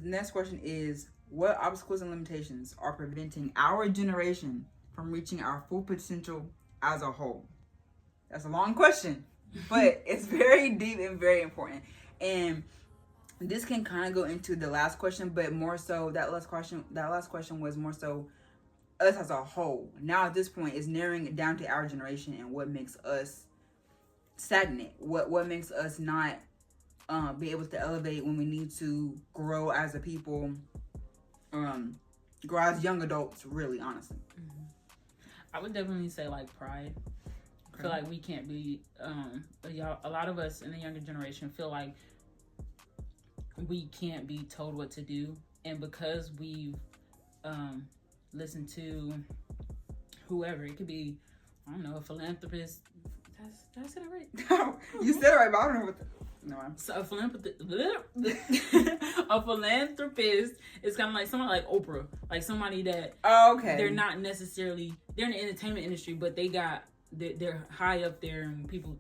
next question is, what obstacles and limitations are preventing our generation from reaching our full potential as a whole? That's a long question, but it's very deep and very important. And this can kind of go into the last question, but more so that last question was more so us as a whole. Now at this point, it's narrowing it down to our generation and what makes us stagnant. What makes us not be able to elevate when we need to grow as a people, grow as young adults, really, honestly. I would definitely say like pride. I feel like we can't be a lot of us in the younger generation feel like we can't be told what to do, and because we've listened to whoever, it could be, I don't know, a philanthropist. Did I say that right? No, you said it right, but I don't know what the... No, so a philanthropist is kind of like someone like Oprah, like somebody that they're not necessarily, they're in the entertainment industry, but they're high up there, and people,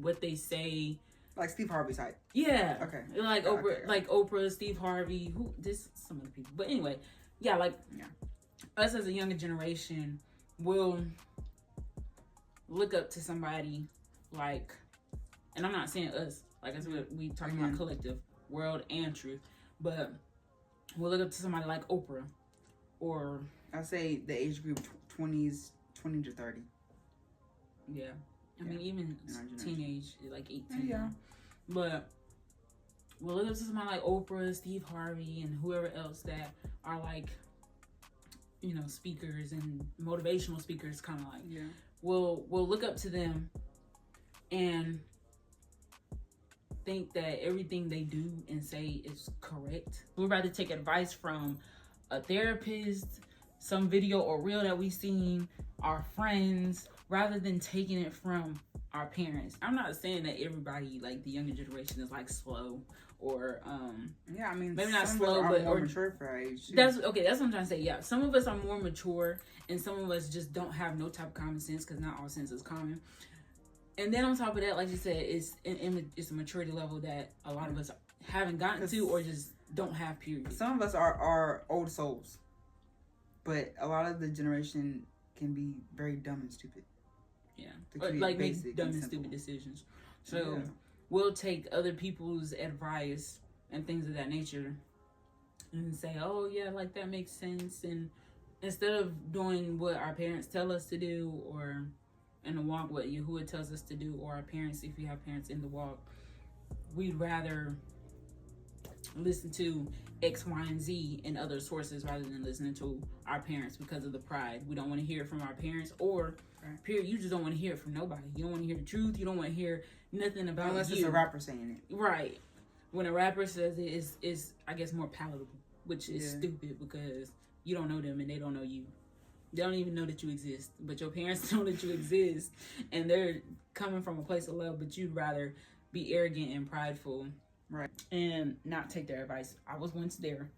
what they say, like Steve Harvey type. Yeah. Okay. Like Oprah, like Oprah, Steve Harvey, some of the people. But anyway, us as a younger generation will look up to somebody like, and I'm not saying us, like I said, we talking about collective, world and truth, but we'll look up to somebody like Oprah, or I say the age group 20 to 30. Yeah. I mean, even teenage, like 18. Yeah. But we'll look up to somebody like Oprah, Steve Harvey, and whoever else that are like, you know, speakers and motivational speakers, kind of like. Yeah. We'll look up to them and think that everything they do and say is correct. We'd rather take advice from a therapist, some video or reel that we've seen, our friends, rather than taking it from our parents. I'm not saying that everybody, like the younger generation, is like slow or I mean, maybe not slow, but more mature for our age. That's what I'm trying to say. Yeah, some of us are more mature, and some of us just don't have no type of common sense, because not all sense is common. And then on top of that, like you said, it's a maturity level that a lot of us haven't gotten to, or just don't have. Period. Some of us are old souls, but a lot of the generation can be very dumb and stupid. Yeah, like make dumb and stupid decisions. So we'll take other people's advice and things of that nature and say, oh yeah, like that makes sense. And instead of doing what our parents tell us to do, or in the walk what Yahuwah tells us to do, or our parents, if we have parents in the walk, we'd rather listen to X, Y, and Z and other sources rather than listening to our parents because of the pride. We don't want to hear it from our parents, or period, you just don't want to hear it from nobody. You don't want to hear the truth. You don't want to hear nothing about unless it's a rapper saying it. Right. When a rapper says it, is I guess more palatable, which is stupid, because you don't know them and they don't know you. They don't even know that you exist, but your parents know that you exist, and they're coming from a place of love, but you'd rather be arrogant and prideful, right, and not take their advice. I was once there.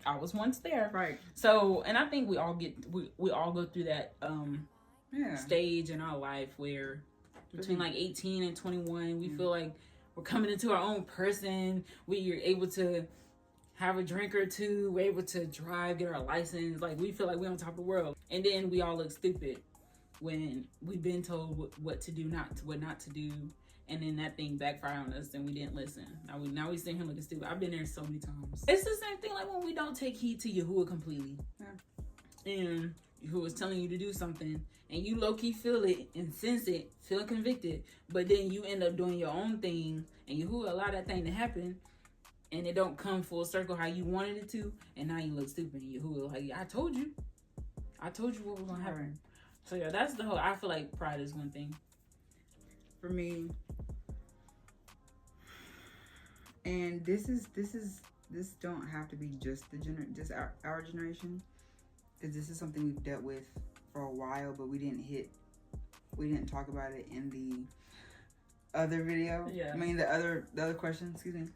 Right. So, and I think we all go through that stage in our life where between like 18 and 21, we feel like we're coming into our own person. We are able to have a drink or two. We're able to drive, get our license. Like, we feel like we're on top of the world. And then we all look stupid when we've been told what to do, what not to do. And then that thing backfired on us and we didn't listen. Now we sitting here looking stupid. I've been there so many times. It's the same thing like when we don't take heed to Yahuwah completely. Yeah. And Yahuwah's telling you to do something, and you low-key feel it and sense it, feel convicted, but then you end up doing your own thing, and Yahuwah allow that thing to happen, and it don't come full circle how you wanted it to, and now you look stupid, and Yahuwah like, I told you what was gonna happen. So yeah, that's the whole, I feel like pride is one thing. For me, and this don't have to be just our generation, because this is something we've dealt with for a while, but we didn't talk about it in the other video. Yeah. I mean the other question, excuse me.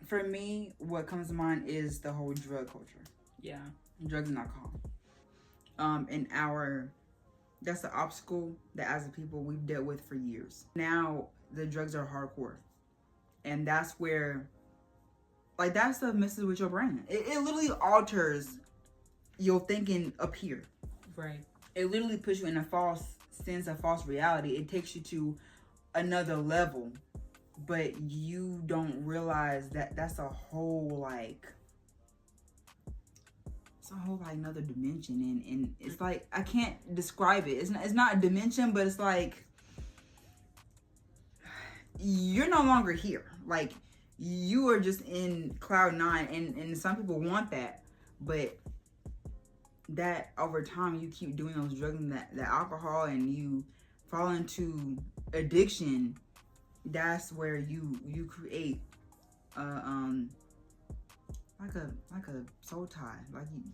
For me, what comes to mind is the whole drug culture. Yeah. Drugs and alcohol. That's the obstacle that as a people we've dealt with for years. Now the drugs are hardcore. And that's where Like, that stuff messes with your brain. It literally alters your thinking up here. Right. It literally puts you in a false sense of false reality. It takes you to another level, but you don't realize that that's a whole, like, it's a whole, like, another dimension. And it's like, I can't describe it. It's not a dimension, but it's like, you're no longer here. Like, you are just in cloud nine, and some people want that, but that over time you keep doing those drugs and that alcohol, and you fall into addiction. That's where you create like a soul tie,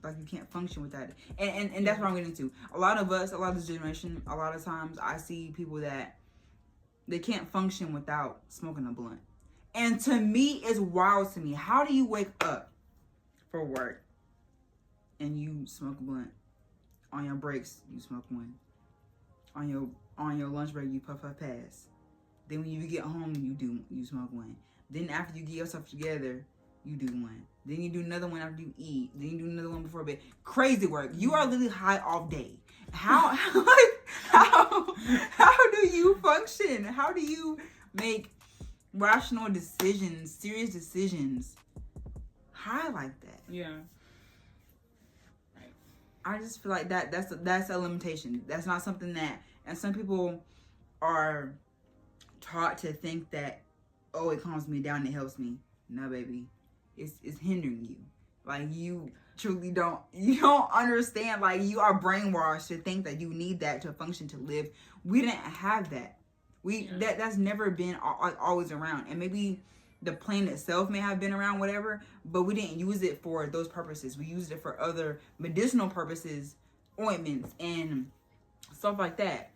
like you can't function without it, and that's what I'm getting into. A lot of this generation, a lot of times I see people that they can't function without smoking a blunt. And to me, it's wild to me. How do you wake up for work and you smoke a blunt? On your breaks, you smoke one. On your lunch break, you puff pass. Then when you get home, you smoke one. Then after you get yourself together, you do one. Then you do another one after you eat. Then you do another one before bed. Crazy work. You are literally high all day. How do you function? How do you make rational decisions, serious decisions, high like that? Yeah. I just feel like that's a limitation. That's not something that, and some people are taught to think that, oh, it calms me down, it helps me. No, baby, it's hindering you. Like, you truly don't understand. Like, you are brainwashed to think that you need that to function, to live. We didn't have that. That's never been like always around. And maybe the plant itself may have been around, whatever, but we didn't use it for those purposes. We used it for other medicinal purposes, ointments and stuff like that.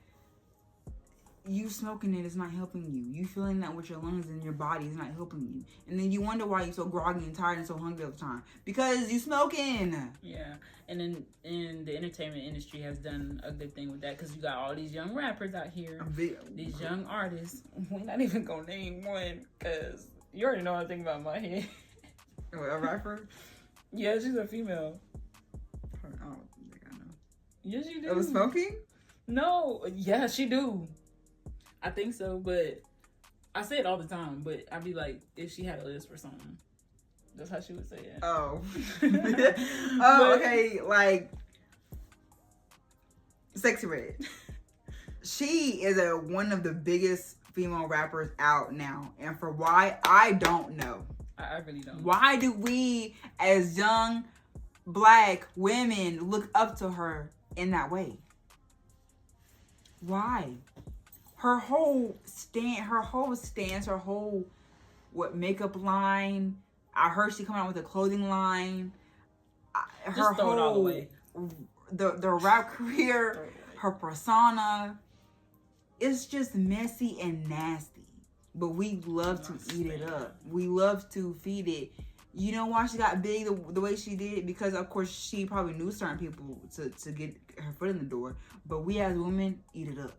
You smoking it is not helping you. You feeling that with your lungs and your body is not helping you. And then you wonder why you're so groggy and tired and so hungry all the time. Because you smoking. Yeah. And then the entertainment industry has done a good thing with that, because you got all these young rappers out here, these young artists. We're not even going to name one, because you already know what I think about my head. A rapper? Yeah, she's a female. I don't think I know. Yes, you do. It was smoking? No. Yeah, she do. I think so, but I say it all the time, but I'd be like, if she had a list for something. That's how she would say it. Oh. Oh, okay. Like, Sexy Red. She is one of the biggest female rappers out now. And for why, I don't know. I really don't. Why do we, as young black women, look up to her in that way? Why? Her whole stance, her whole makeup line. I heard she coming out with a clothing line. Her Just throw it all whole away. The rap career, her persona. It's just messy and nasty. But we love to eat it up. We love to feed it. You know why she got big the way she did? Because, of course, she probably knew certain people to get her foot in the door. But we as women eat it up.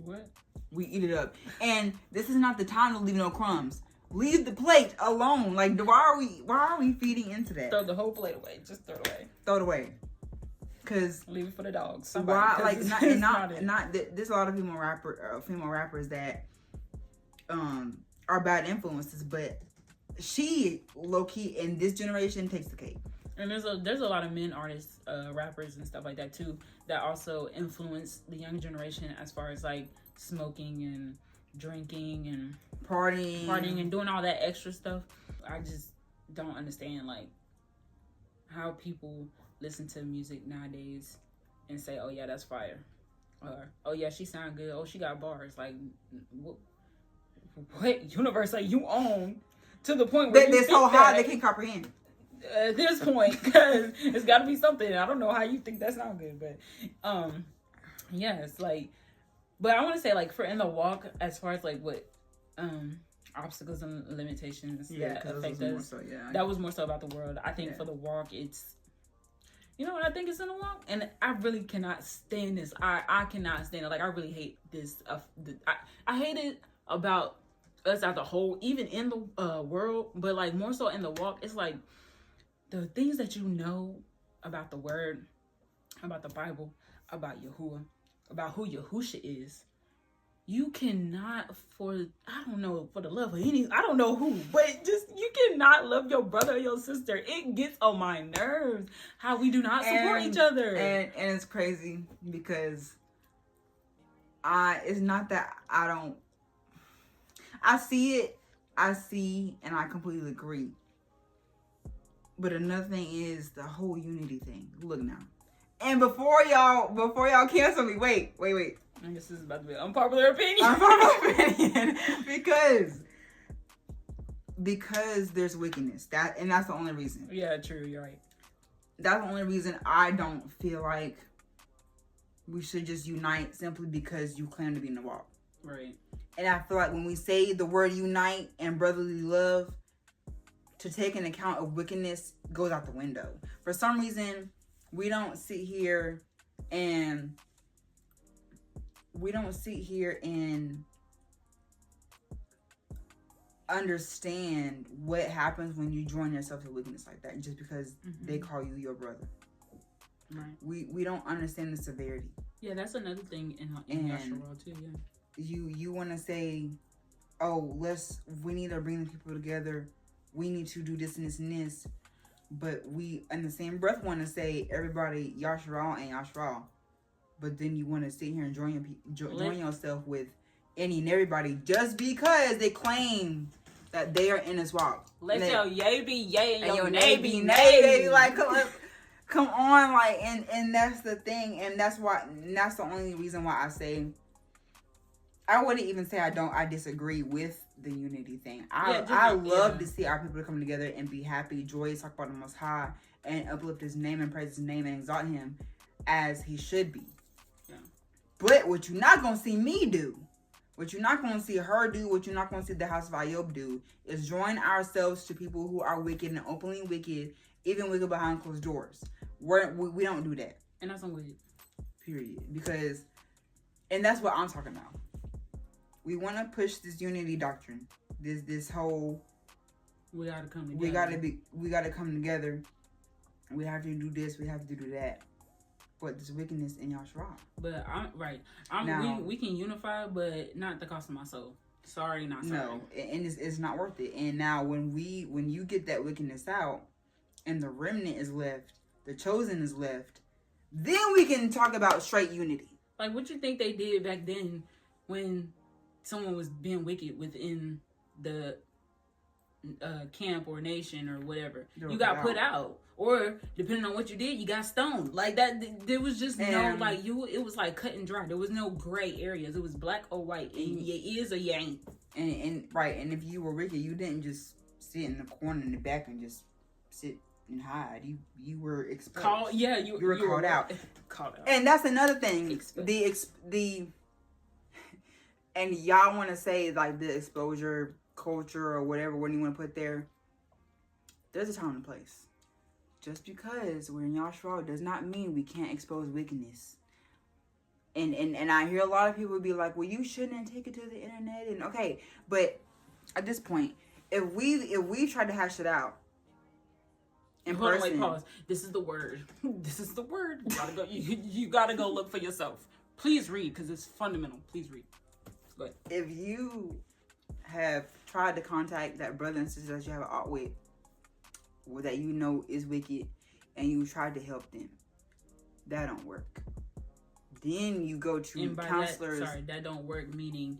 What? We eat it up. And this is not the time to leave no crumbs. Leave the plate alone. Like, why are we feeding into that? Throw the whole plate away. Just throw it away. Throw it away. Cause leave it for the dogs. Why? Like, there's a lot of female rappers that are bad influences, but she low key in this generation takes the cake. And there's a lot of men artists, rappers and stuff like that too, that also influence the young generation as far as like smoking and drinking and partying and doing all that extra stuff. I just don't understand like how people listen to music nowadays and say, "Oh yeah, that's fire," or "Oh yeah, she sound good. Oh, she got bars." Like, what universe are you on to the point where they're so high they can't comprehend? At this point, because it's got to be something. I don't know how you think that sounds good, but yeah, it's like. But I want to say, like, for In the Walk, as far as like what obstacles and limitations that affect us, that was more so about the world. I think for the walk, it's. You know what I think is in the walk? And I really cannot stand this. I cannot stand it. Like, I really hate this. I hate it about us as a whole, even in the world, but like more so in the walk, it's like the things that you know about the word, about the Bible, about Yahuwah, about who Yahusha is. You cannot, for the love of any, I don't know who, but just, you cannot love your brother or your sister. It gets on my nerves how we do not support each other. And it's crazy because it's not that I don't, I see, and I completely agree. But another thing is the whole unity thing. Look now. And before y'all cancel me, wait. I guess this is about to be an unpopular opinion. because there's wickedness. That's the only reason. Yeah, true. You're right. That's the only reason I don't feel like we should just unite simply because you claim to be in the walk. Right. And I feel like when we say the word unite and brotherly love, to take an account of wickedness goes out the window. For some reason, we don't sit here and understand what happens when you join yourself to wickedness like that just because they call you your brother. Right. We don't understand the severity. Yeah, that's another thing in Yasharal too. Yeah. You want to say, oh, we need to bring the people together. We need to do this and this and this. But we, in the same breath, want to say everybody Yasharal and Yasharal. But then you want to sit here and join yourself with any and everybody just because they claim that they are in this walk. Let your yay be yay and your nay be nay. Baby. Like, come on, like, and that's the thing, and that's the only reason why I say, I wouldn't even say I disagree with the unity thing. I love to see our people come together and be happy, joyous, talk about the Most High, and uplift His name and praise His name and exalt Him as He should be. Yeah. But what you're not gonna see me do, what you're not gonna see her do, what you're not gonna see the house of Ayob do, is join ourselves to people who are wicked and openly wicked, even wicked behind closed doors. We don't do that. And that's unwicked. Period. Because, and that's what I'm talking about. We want to push this unity doctrine. This whole. We gotta come together. We gotta come together. We have to do this. We have to do that. But there's wickedness in y'all's wrong. But we can unify, but not at the cost of my soul. Sorry, not sorry. No, and it's not worth it. And now when you get that wickedness out, and the remnant is left, the chosen is left, then we can talk about straight unity. Like, what you think they did back then when someone was being wicked within the camp or nation or whatever? You got put out. Or, depending on what you did, you got stoned. Like, that, there was just it was like cut and dry. There was no gray areas. It was black or white. And you is or you ain't. And if you were wicked, you didn't just sit in the corner in the back and just sit and hide. You were exposed. You were called out. Called out. And that's another thing. And y'all want to say like the exposure culture or whatever, what do you want to put there? There's a time and place. Just because we're in Yashua does not mean we can't expose wickedness. And I hear a lot of people be like, well, you shouldn't take it to the internet. And okay, but at this point, if we try to hash it out in person, wait, pause. This is the word. This is the word. You gotta go look for yourself. Please read, because it's fundamental. Please read. Go ahead. If you have tried to contact that brother and sister that you have an art with, or that you know is wicked, and you tried to help them, that don't work. Then you go to counselors. That don't work, meaning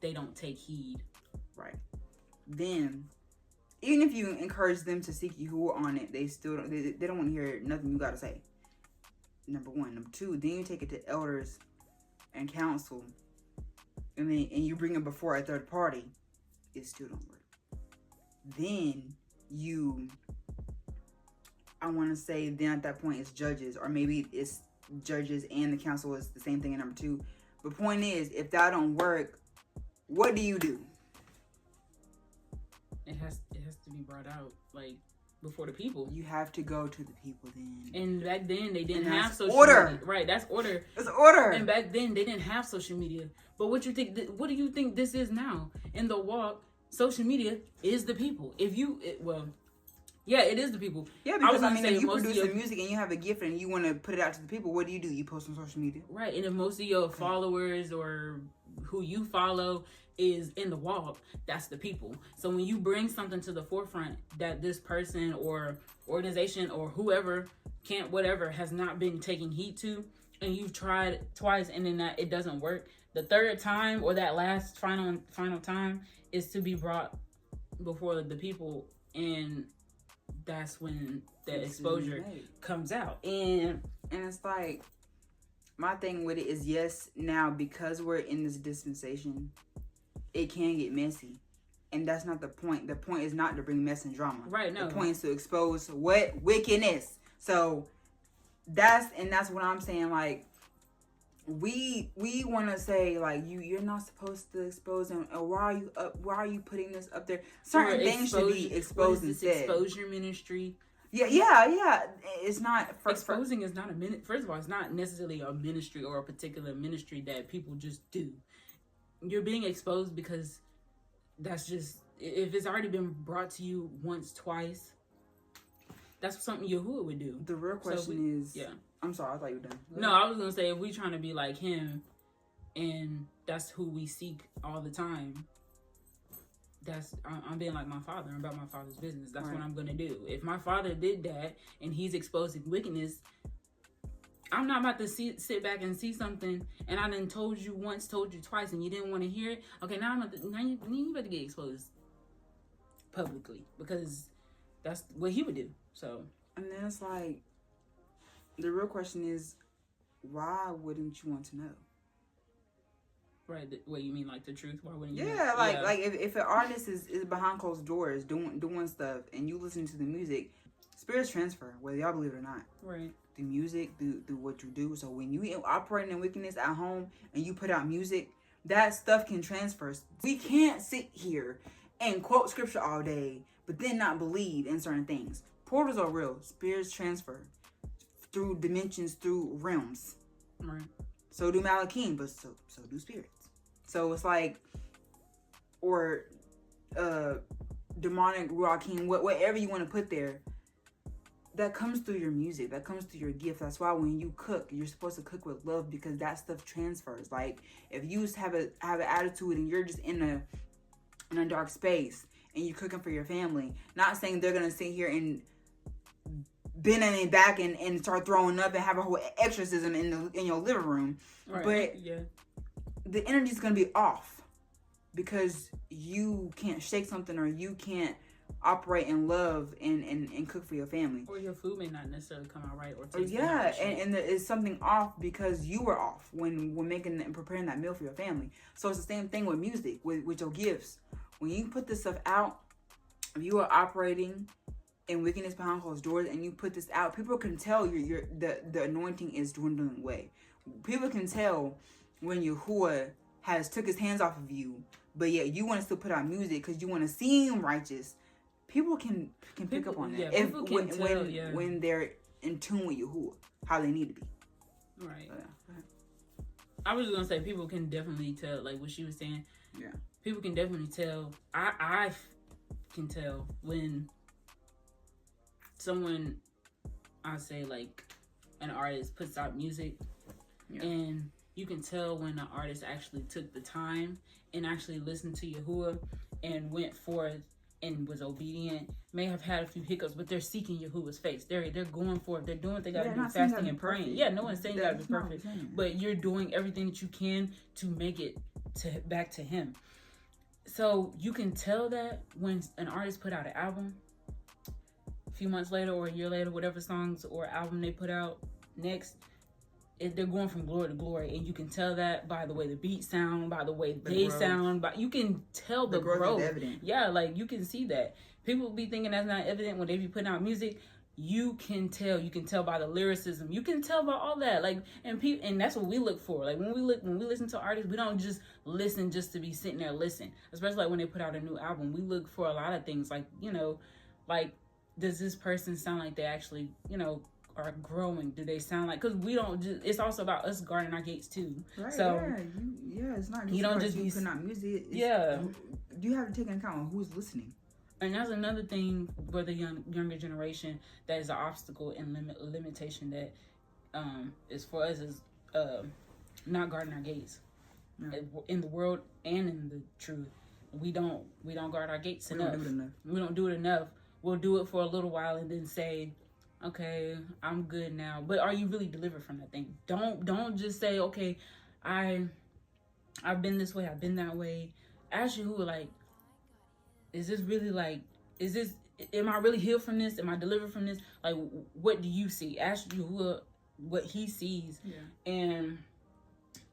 they don't take heed. Right. Then, even if you encourage them to seek you on it, they still don't. They don't want to hear nothing you got to say. Number one. Number two. Then you take it to elders and counsel, and you bring it before a third party. It still don't work. Then I want to say then at that point it's judges, or maybe it's judges and the council is the same thing in number two. But point is, if that don't work, what do you do? It has to be brought out. Like, before the people. You have to go to the people then. And back then they didn't have social order. media. Right, that's order. It's order. And back then they didn't have social media. But what do you think this is now? In the walk, social media is the people. It is the people. Yeah, because if you produce the music and you have a gift and you want to put it out to the people, what do? You post on social media. Right, and if most of your followers or who you follow is in the walk, that's the people. So when you bring something to the forefront that this person or organization or whoever has not been taking heed to, and you've tried twice and then that it doesn't work, the third time or that last final time is to be brought before the people, and that's when the exposure comes out. And it's like, my thing with it is, yes, now because we're in this dispensation, it can get messy. And that's not the point. The point is not to bring mess and drama. Right, no. The point is to expose what? Wickedness. So that's what I'm saying. Like, we want to say, like, you're not supposed to expose them. Or why are you putting this up there? Certain things should be exposed instead. Exposure ministry. Yeah. It's not exposing is not a minute. First of all, it's not necessarily a ministry or a particular ministry that people just do. You're being exposed because that's just, if it's already been brought to you once, twice, that's something Yahuwah would do. The real question is, I'm sorry, I thought you were done. No, I was gonna say, if we trying to be like him, and that's who we seek all the time, I'm being like my father. I'm about my father's business. That's what I'm gonna do. If my father did that and he's exposing wickedness, I'm not about to sit back and see something and I done told you once, told you twice, and you didn't want to hear it. Okay, now you better get exposed publicly, because that's what he would do. So, and then it's like, the real question is, why wouldn't you want to know? Right, what you mean, like the truth? Why wouldn't you? Yeah, like if an artist is behind closed doors doing stuff, and you listen to the music, spirits transfer, whether y'all believe it or not. Right. Through music, through what you do. So when you operating in wickedness at home and you put out music, that stuff can transfer. We can't sit here and quote scripture all day, but then not believe in certain things. Portals are real. Spirits transfer through dimensions, through realms. Right. So do Malachim, but so do spirits. So it's like, or demonic Ruachim, whatever you want to put there, that comes through your music, that comes through your gift. That's why when you cook, you're supposed to cook with love, because that stuff transfers. Like, if you have an attitude and you're just in a dark space and you're cooking for your family, not saying they're gonna sit here and bend in their back and start throwing up and have a whole exorcism in your living room, right. But the energy's gonna be off because you can't shake something, or you can't operate in love and cook for your family, or your food may not necessarily come out right, or taste and there is something off because you were off when making and preparing that meal for your family. So it's the same thing with music, with your gifts. When you put this stuff out, if you are operating in wickedness behind closed doors and you put this out, people can tell the anointing is dwindling away. People can tell when Yahuwah has took his hands off of you, but yet you want to still put out music because you want to seem righteous. People can pick up on that. When they're in tune with Yahuwah, how they need to be. Right. I was just gonna say, people can definitely tell, like what she was saying. Yeah. People can definitely tell. I can tell when someone, I say like an artist puts out music, and you can tell when an artist actually took the time and actually listened to Yahuwah and went forth and was obedient. May have had a few hiccups, but they're seeking Yahuwah's face. They're going for it. They're doing what they got to do, fasting and praying. Perfect. Yeah, no one's saying you got to be perfect, but you're doing everything that you can to make it back to Him. So you can tell that when an artist put out an album, a few months later or a year later, whatever songs or album they put out next, they're going from glory to glory, and you can tell that by the way the beats sound, by the way they sound, but you can tell the growth. Is evident. Yeah, like you can see that. People be thinking that's not evident when they be putting out music. You can tell. You can tell by the lyricism. You can tell by all that. Like, and that's what we look for. Like when we listen to artists, we don't just listen just to be sitting there listening. Especially like when they put out a new album, we look for a lot of things. Like, like does this person sound like they actually, are growing? Do they sound like, because we don't just, it's also about us guarding our gates too. Right. So it's not just you don't just you be putting out music. You have to take into account who's listening. And that's another thing for the younger generation that is an obstacle and limitation that is for us is not guarding our gates. In the world and in the truth, we don't guard our gates enough. We don't do it enough. We'll do it for a little while and then say, okay, I'm good now. But are you really delivered from that thing? Don't just say, okay, I've been this way, I've been that way. Ask Yahuwah, like, is this really like, am I really healed from this? Am I delivered from this? Like, what do you see? Ask Yahuwah what he sees. Yeah. And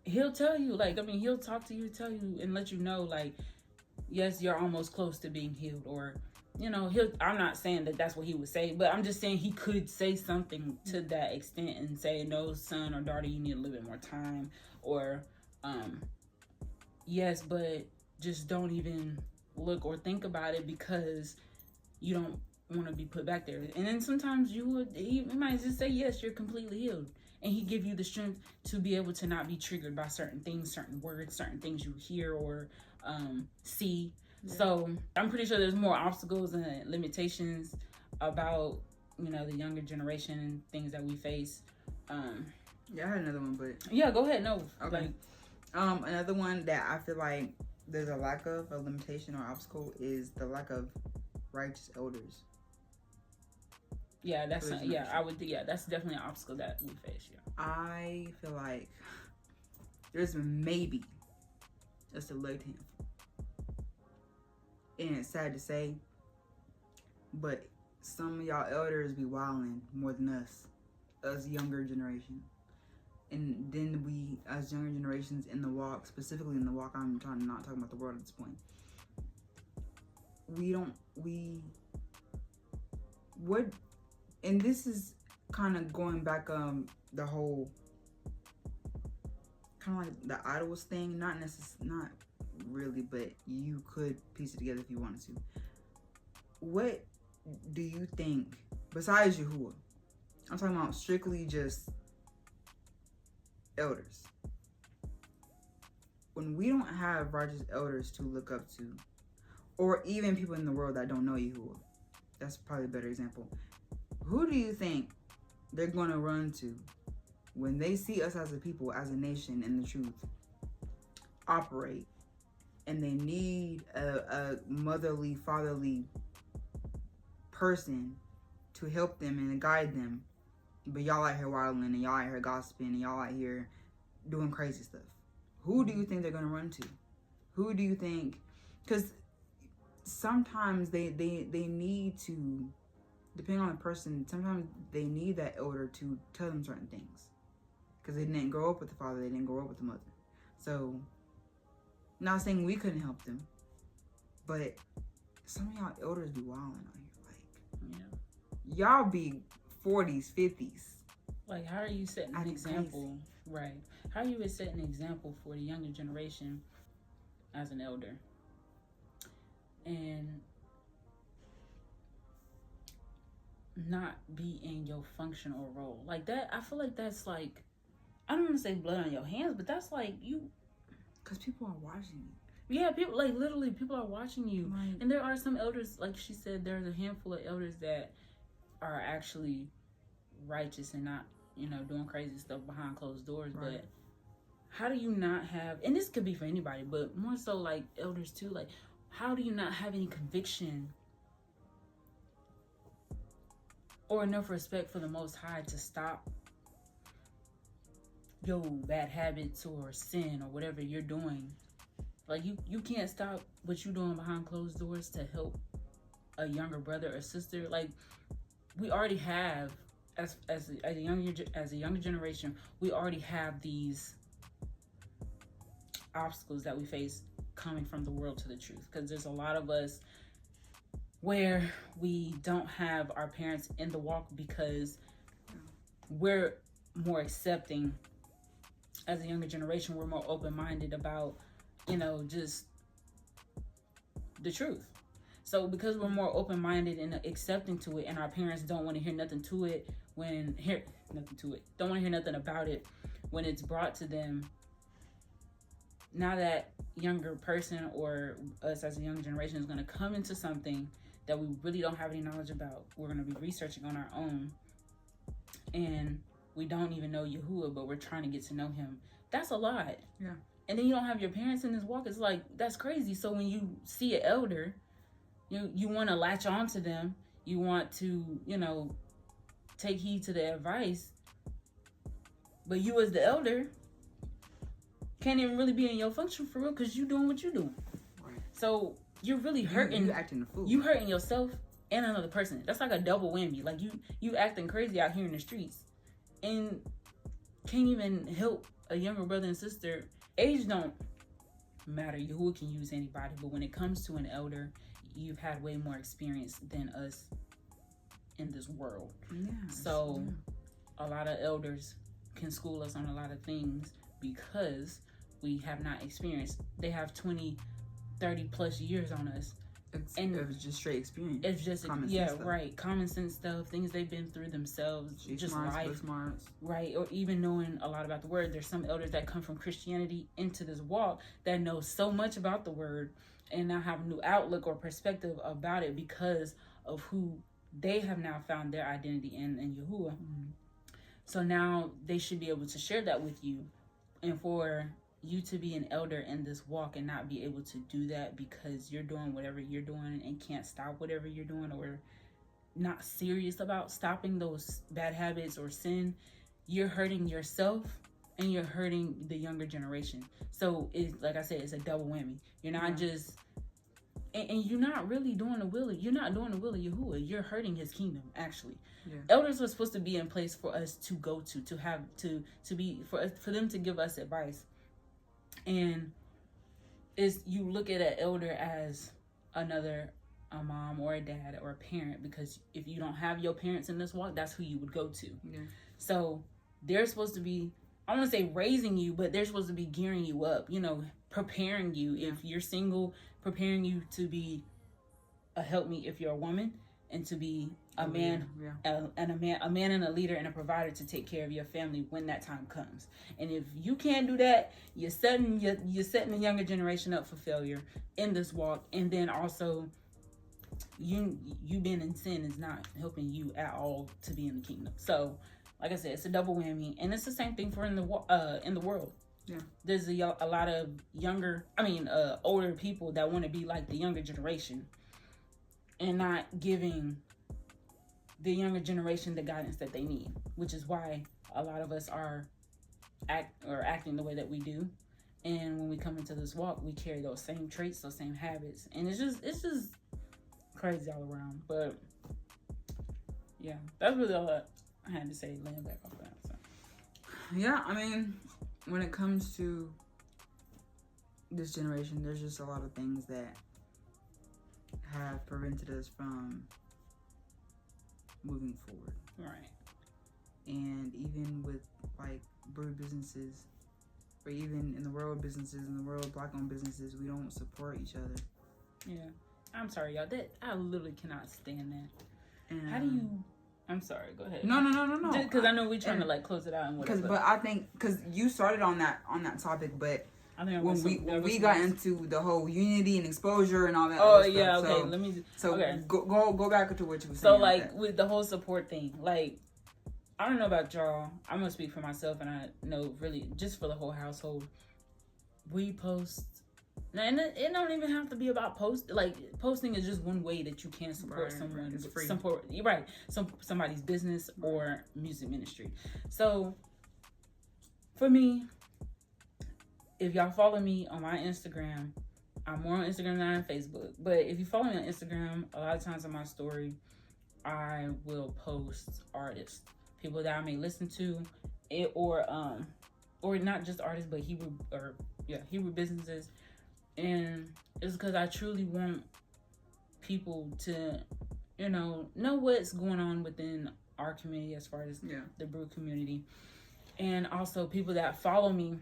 he'll tell you, like, he'll talk to you, tell you, and let you know, like, yes, you're almost close to being healed. Or, I'm not saying that that's what he would say, but I'm just saying he could say something to that extent and say, no, son or daughter, you need a little bit more time. Or, yes, but just don't even look or think about it because you don't want to be put back there. And then sometimes he might just say, yes, you're completely healed. And he give you the strength to be able to not be triggered by certain things, certain words, certain things you hear or see. Yeah. So I'm pretty sure there's more obstacles and limitations about, the younger generation and things that we face. I had another one, but... Yeah, go ahead. No. Okay. Another one that I feel like there's a lack of, a limitation or obstacle, is the lack of righteous elders. Yeah, that's definitely an obstacle that we face. Yeah, I feel like there's maybe a select handful, and it's sad to say, but some of y'all elders be wilding more than us younger generation. And then we, as younger generations in the walk, specifically in the walk, I'm trying to not talk about the world at this point. And this is kind of going back, the whole, kind of like the idols thing, not really, but you could piece it together if you wanted to. What do you think, besides Yahuwah, I'm talking about strictly just elders, when we don't have righteous elders to look up to, or even people in the world that don't know Yahuwah, that's probably a better example, who do you think they're going to run to when they see us as a people, as a nation, in the truth operate, and they need a motherly, fatherly person to help them and guide them, but y'all out here wilding, and y'all out here gossiping, and y'all out here doing crazy stuff? Who do you think they're going to run to? Who do you think? Because sometimes they need to, depending on the person, sometimes they need that elder to tell them certain things. Because they didn't grow up with the father, they didn't grow up with the mother. So, not saying we couldn't help them, but some of y'all elders be wilding out here. Like, y'all be 40s, 50s. Like, how are you setting an example? Right. How are you setting an example for the younger generation as an elder? And not be in your functional role. Like that, I feel like that's like, I don't want to say blood on your hands, but that's like you. Because people are watching you. Yeah, people, like, literally, people are watching you. Right. And there are some elders, like she said, there's a handful of elders that are actually righteous and not, doing crazy stuff behind closed doors. Right. But how do you not have, and this could be for anybody, but more so like elders too, like, how do you not have any conviction or enough respect for the Most High to stop your bad habits or sin or whatever you're doing? Like, you can't stop what you're doing behind closed doors to help a younger brother or sister. Like, we already have, as a younger generation, we already have these obstacles that we face coming from the world to the truth. Because there's a lot of us where we don't have our parents in the walk because we're more accepting. As a younger generation, we're more open-minded about, just the truth. So because we're more open-minded and accepting to it, and our parents don't want to hear nothing to it don't want to hear nothing about it when it's brought to them. Now that younger person or us as a young generation is going to come into something that we really don't have any knowledge about. We're going to be researching on our own, and we don't even know Yahuwah, but we're trying to get to know him. That's a lot. Yeah. And then you don't have your parents in this walk. It's like, that's crazy. So when you see an elder, you want to latch on to them. You want to, take heed to their advice. But you as the elder can't even really be in your function for real because you doing what you doing. Right. So you're really hurting. You acting a fool. You hurting yourself and another person. That's like a double whammy. Like you acting crazy out here in the streets and can't even help a younger brother and sister. Age don't matter. Yahuwah can use anybody, but when it comes to an elder, you've had way more experience than us in this world. So a lot of elders can school us on a lot of things because we have not experienced. They have 20, 30 plus years on us. It was just straight experience. It's just common sense stuff, things they've been through themselves, just life, right? Or even knowing a lot about the word. There's some elders that come from Christianity into this walk that know so much about the word and now have a new outlook or perspective about it because of who they have now found their identity in Yahuwah. So now they should be able to share that with you, and for you to be an elder in this walk and not be able to do that because you're doing whatever you're doing and can't stop whatever you're doing, or not serious about stopping those bad habits or sin, you're hurting yourself and you're hurting the younger generation. So it's like I said, it's a double whammy. You're not just and you're not really doing the will of Yahuwah. You're hurting his kingdom, actually. Elders were supposed to be in place for us to go to have to be for them to give us advice. And you look at an elder as a mom or a dad or a parent, because if you don't have your parents in this walk, that's who you would go to. So they're supposed to be, I want to say raising you, but they're supposed to be gearing you up, preparing you. If you're single, preparing you to be a helpmeet if you're a woman, and to be a man, a man and a leader and a provider to take care of your family when that time comes. And if you can't do that, you're setting the younger generation up for failure in this walk. And then also, you being in sin is not helping you at all to be in the kingdom. So, like I said, it's a double whammy, and it's the same thing for in the world. There's a lot of older people that want to be like the younger generation and not giving the younger generation the guidance that they need, which is why a lot of us are acting the way that we do. And when we come into this walk, we carry those same traits, those same habits, and it's just crazy all around. But yeah, that's really all I had to say. Laying back off that. So. Yeah, I mean, when it comes to this generation, there's just a lot of things that have prevented us from moving forward. Right. And even with like brew businesses, or even in the world black-owned businesses, we don't support each other. Yeah. I'm sorry, y'all. I literally cannot stand that. And, how do you... I'm sorry. Go ahead. No. Because I know we're trying to close it out and whatever. But I think because you started on that topic, but when we got into the whole unity and exposure and all that. Oh other yeah, stuff, okay. So go back to what you were saying. So like with the whole support thing, like I don't know about y'all. I'm gonna speak for myself, and I know really just for the whole household. We post. And it don't even have to be about posting is just one way that you can support someone. It's free. Somebody's business or music ministry. So for me, if y'all follow me on my Instagram, I'm more on Instagram than on Facebook. But if you follow me on Instagram, a lot of times on my story, I will post artists, people that I may listen to, or not just artists, but Hebrew businesses. And it's because I truly want people to, know what's going on within our community as far as the brew community. And also people that follow me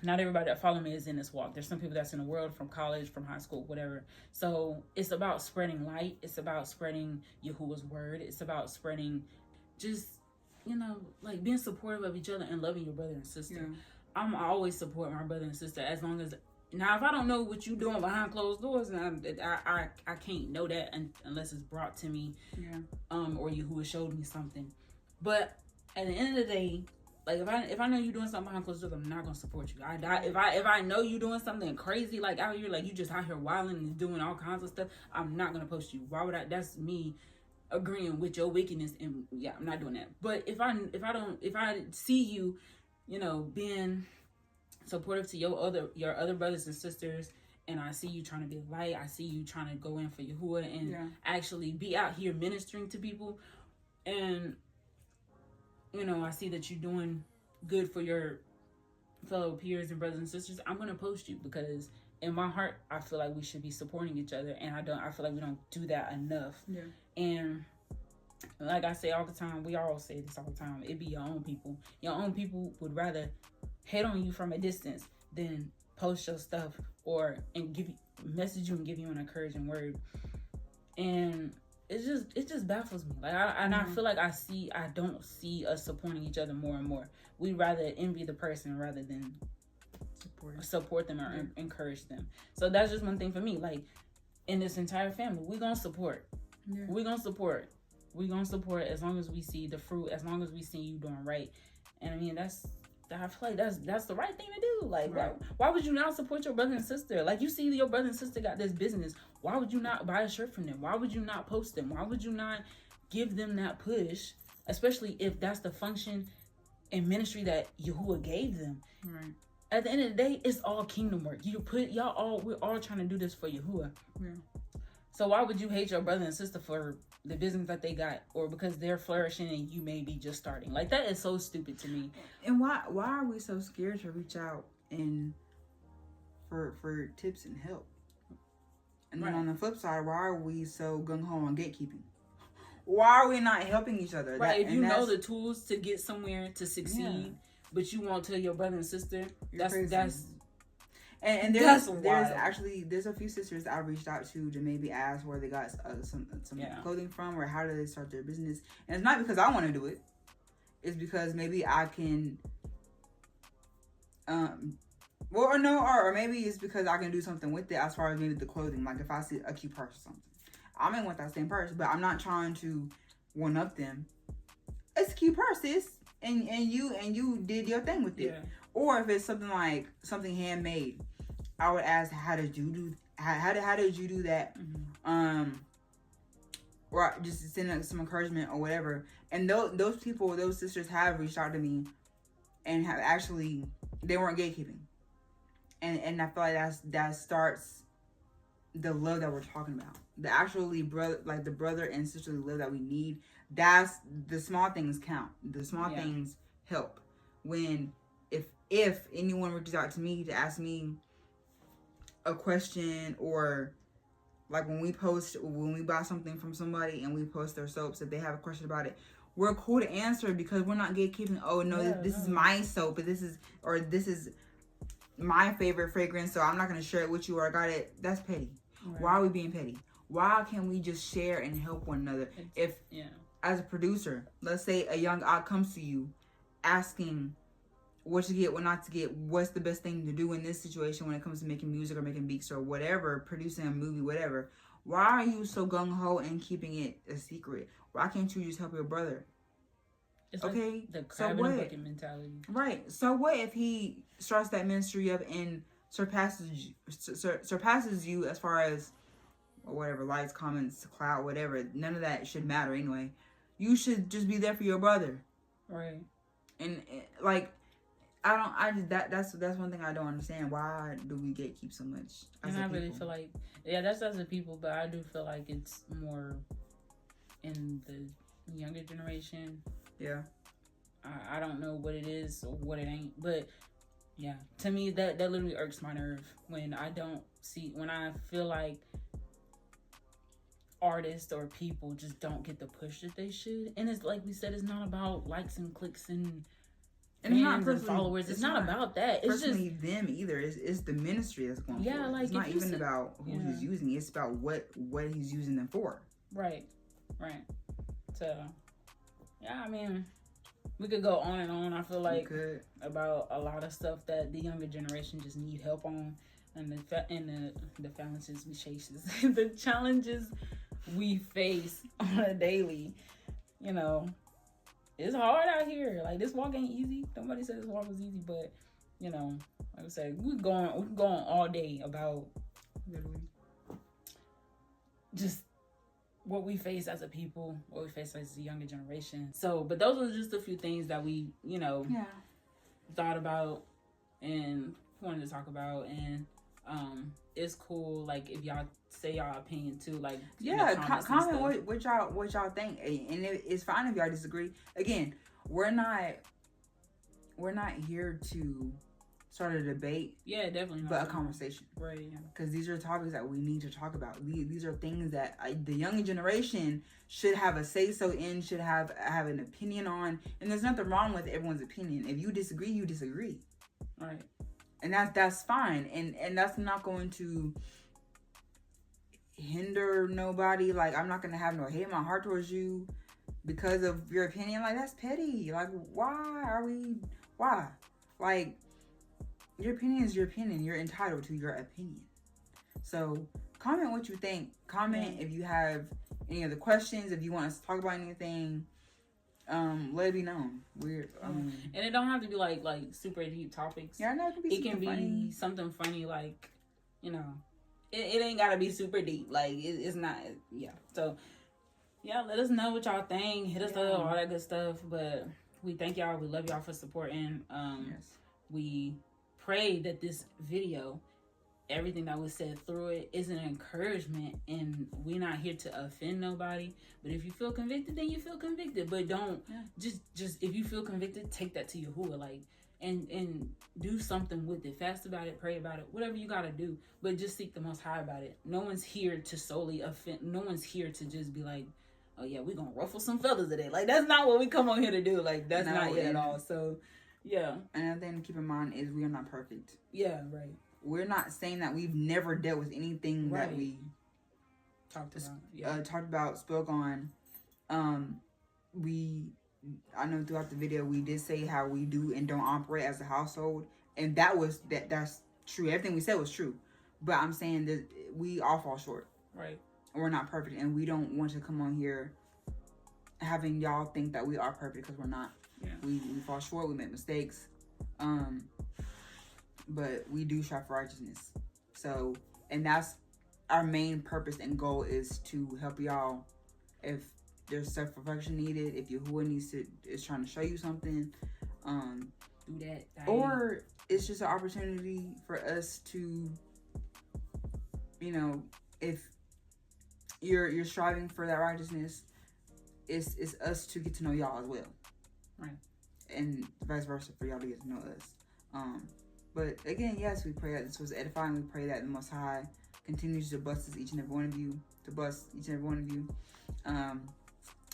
not everybody that follow me is in this walk. There's some people that's in the world, from college, from high school, whatever. So it's about spreading light. It's about spreading Yahuwah's word. It's about spreading just, like being supportive of each other and loving your brother and sister. Yeah. I'm always support my brother and sister, as long as, now if I don't know what you doing behind closed doors, and I can't know that unless it's brought to me, or Yahuwah showed me something. But at the end of the day, like if I know you doing something behind closed doors, I'm not gonna support you. If I know you doing something crazy, like out here, like you just out here wilding and doing all kinds of stuff, I'm not gonna post you. Why would I? That's me agreeing with your wickedness, and yeah, I'm not doing that. But if I see you, being supportive to your other brothers and sisters, and I see you trying to be a light, I see you trying to go in for Yahuwah and actually be out here ministering to people, and I see that you're doing good for your fellow peers and brothers and sisters, I'm gonna post you, because in my heart I feel like we should be supporting each other, and I feel like we don't do that enough. And like I say all the time, we all say this all the time, it be your own people. Your own people would rather hate on you from a distance than post your stuff and message you and give you an encouraging word. And it just baffles me. Like I feel like I don't see us supporting each other more and more. We rather envy the person rather than support them or encourage them. So that's just one thing for me. Like, in this entire family, we're gonna support. We're gonna support. We're gonna support as long as we see the fruit, as long as we see you doing right. And I mean, I feel like that's the right thing to do. Like, why would you not support your brother and sister? Like, you see your brother and sister got this business. Why would you not buy a shirt from them? Why would you not post them? Why would you not give them that push? Especially if that's the function and ministry that Yahuwah gave them. Right. At the end of the day, it's all kingdom work. We're all trying to do this for Yahuwah. Yeah. So why would you hate your brother and sister for the business that they got, or because they're flourishing and you may be just starting? Like, that is so stupid to me. And why are we so scared to reach out and for tips and help? And then on the flip side, why are we so gung-ho on gatekeeping? Why are we not helping each other? Right, if you know the tools to get somewhere to succeed, but you won't tell your brother and sister, that's and there's a few sisters I reached out to maybe ask where they got some clothing from, or how do they start their business. And it's not because I want to do it. It's because maybe I can, or maybe it's because I can do something with it as far as maybe the clothing. Like, if I see a cute purse or something, I may want that same purse, but I'm not trying to one up them. It's a cute purse, sis, and you did your thing with it. Yeah. Or if it's something handmade, I would ask, how did you do that? Mm-hmm. Or just send some encouragement or whatever. And those sisters have reached out to me and have actually, they weren't gatekeeping. And I feel like that starts the love that we're talking about. The brother and sisterly love that we need. That's the small things count. The small things help. When if anyone reaches out to me to ask me a question, or like when we buy something from somebody and we post their soaps, if they have a question about it, we're cool to answer, because we're not gatekeeping. Oh no, this is my soap, but this is my favorite fragrance, so I'm not gonna share it with you, or I got it. That's petty. Right. Why are we being petty? Why can't we just share and help one another? As a producer, let's say a young odd comes to you asking what to get, what not to get, what's the best thing to do in this situation when it comes to making music or making beats or whatever, producing a movie, whatever. Why are you so gung-ho and keeping it a secret? Why can't you just help your brother? It's okay, like the crab in the bucket mentality. Right. So what if he starts that ministry up and surpasses you as far as, or whatever, likes, comments, clout, whatever? None of that should matter anyway. You should just be there for your brother. Right. And like, that's one thing I don't understand. Why do we gatekeep so much? And I really feel like, that's as a people, but I do feel like it's more in the younger generation. Yeah. I don't know what it is or what it ain't, but yeah, to me that literally irks my nerve when I feel like artists or people just don't get the push that they should. And it's like we said, it's not about likes and clicks and And it's not fans and personally, followers. It's not about that. It's personally them either. It's the ministry that's going for it. Like it's not even about who he's using. It's about what he's using them for. Right. So, yeah, I mean, we could go on and on. I feel like about a lot of stuff that the younger generation just need help on, and the challenges we chase, the challenges we face on a daily. You know, it's hard out here. Like, this walk ain't easy. Nobody said this walk was easy, but you know, like I said, we going all day about literally just what we face as a people, what we face as a younger generation. So, but those are just a few things that we, you know, thought about and wanted to talk about. And it's cool, like, if y'all say y'all opinion too, like, comment what y'all think, and it's fine if y'all disagree. Again, we're not here to start a debate. Yeah, definitely. But a conversation. Right, yeah. Because these are topics that we need to talk about. These are things that the younger generation should have a say-so in, should have an opinion on. And there's nothing wrong with everyone's opinion. If you disagree, you disagree. Right. And that's fine. And that's not going to hinder nobody. Like, I'm not going to have no hate in my heart towards you because of your opinion. Like, that's petty. Like, why? Like, your opinion is your opinion. You're entitled to your opinion. So comment what you think. Comment if you have any other questions. If you want us to talk about anything, let it be known. And it don't have to be like super deep topics. Yeah, no, it can be funny. Something funny, like, you know, it ain't gotta be super deep. Like, it's not. Yeah. So yeah, let us know what y'all think. Hit us up, all that good stuff. But we thank y'all. We love y'all for supporting. We pray that this video, everything that was said through it, is an encouragement, and we're not here to offend nobody. But if you feel convicted, then you feel convicted. But don't just if you feel convicted, take that to Yahuwah, like, and do something with it. Fast about it, pray about it, whatever you gotta do. But just seek the Most High about it. No one's here to solely offend. No one's here to just be like, oh yeah, we're gonna ruffle some feathers today. Like, that's not what we come on here to do. Like, that's not it at all. So yeah. Another thing to keep in mind is we are not perfect. Yeah, right. We're not saying that we've never dealt with anything that we talked about, spoke on. I know throughout the video we did say how we do and don't operate as a household, and that's true. Everything we said was true, but I'm saying that we all fall short. Right. We're not perfect, and we don't want to come on here having y'all think that we are perfect, because we're not. Yeah. We fall short. We make mistakes. But we do strive for righteousness. So, and that's our main purpose and goal, is to help y'all. If there's self-reflection needed, if Yahuwah is trying to show you something, do that. Or it's just an opportunity for us to, you know, if you're striving for that righteousness, it's us to get to know y'all as well. Right. And vice versa, for y'all to get to know us. But again, yes, we pray that this was edifying. We pray that the Most High continues to bless us, each and every one of you.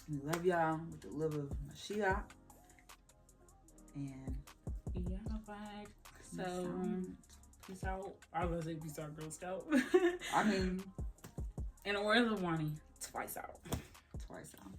We love y'all with the love of Mashiach. And so peace out. I was gonna say peace out, Girl Scout. I mean, in the words of Wani, twice out. Twice out.